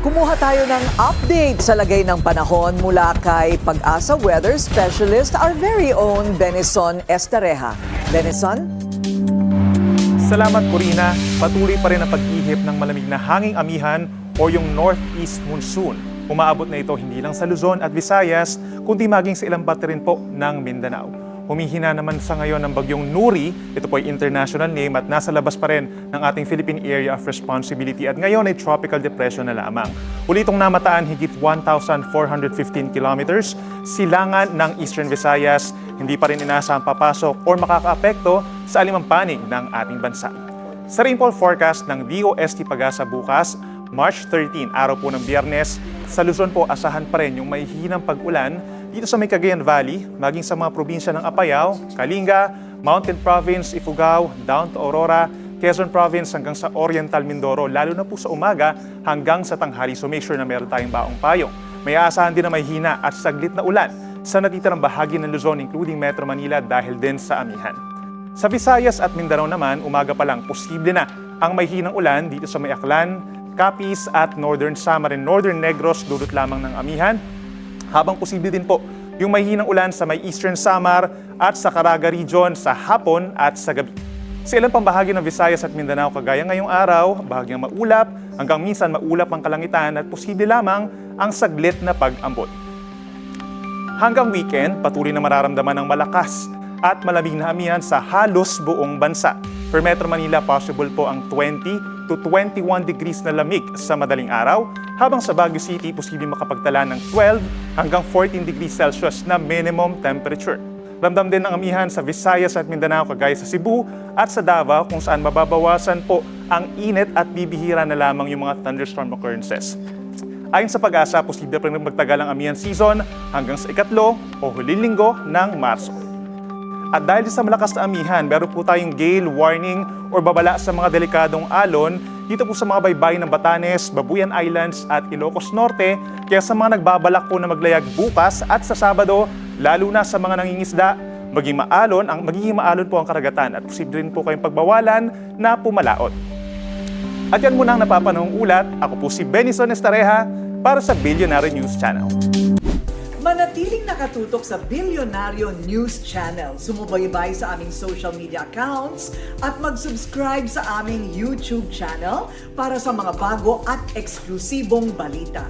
Kumuha tayo ng update sa lagay ng panahon mula kay Pag-asa Weather Specialist, our very own Benison Estareja. Benison? Salamat, Corina. Patuloy pa rin ang pag-ihip ng malamig na hanging amihan o yung northeast monsoon. Umaabot na ito hindi lang sa Luzon at Visayas, kundi maging sa ilang parte rin po ng Mindanao. Humihina naman sa ngayon ng bagyong Nuri, ito po ay international name at nasa labas pa rin ng ating Philippine Area of Responsibility at ngayon ay tropical depression na lamang. Uli itong namataan higit 1,415 kilometers, silangan ng Eastern Visayas, hindi pa rin inaasahang papasok o makakaapekto sa alimampanig ng ating bansa. Sa rainfall forecast ng DOST Pag-asa bukas, March 13, araw po ng Biyernes, sa Luzon po asahan pa rin yung may hinang pag-ulan dito sa may Cagayan Valley, maging sa mga probinsya ng Apayao, Kalinga, Mountain Province, Ifugao, down to Aurora, Quezon Province hanggang sa Oriental Mindoro, lalo na po sa umaga hanggang sa tanghali. So make sure na meron tayong baong payong. May aasahan din na may hina at saglit na ulan sa natitirang bahagi ng Luzon including Metro Manila dahil din sa amihan. Sa Visayas at Mindanao naman, umaga pa lang posible na ang may hinang ulan dito sa may Aklan, Capiz at Northern Samar and Northern Negros dulot lamang ng amihan. Habang posible din po yung may hinang ulan sa may Eastern Samar at sa Caraga Region sa hapon at sa gabi. Sa ilang pambahagi ng Visayas at Mindanao kagaya ngayong araw, bahagyang maulap hanggang minsan maulap ang kalangitan at posible lamang ang saglit na pag-ambon. Hanggang weekend, patuloy na mararamdaman ng malakas at malamig na amihan sa halos buong bansa. For Metro Manila, possible po ang 20 to 21 degrees na lamig sa madaling araw, habang sa Baguio City, posibleng makapagtala ng 12 hanggang 14 degrees Celsius na minimum temperature. Ramdam din ang amihan sa Visayas at Mindanao kagaya sa Cebu at sa Davao kung saan mababawasan po ang init at bibihira na lamang yung mga thunderstorm occurrences. Ayon sa Pag-asa, posible pa rin magtagal ang amihan season hanggang sa ikatlo o huling linggo ng Marso. At dahil sa malakas na amihan, meron po tayong gale warning o babala sa mga delikadong alon dito po sa mga baybayin ng Batanes, Babuyan Islands at Ilocos Norte. Kaya sa mga nagbabalak po na maglayag bukas at sa Sabado, lalo na sa mga nangingisda, magiging maalon po ang karagatan at posible rin po kayong pagbawalan na pumalaot. At yan muna ang napapanahong ulat. Ako po si Benison Estareja para sa Billionaire News Channel. Manatiling nakatutok sa Billionario News Channel. Sumubaybay sa aming social media accounts at mag-subscribe sa aming YouTube channel para sa mga bago at eksklusibong balita.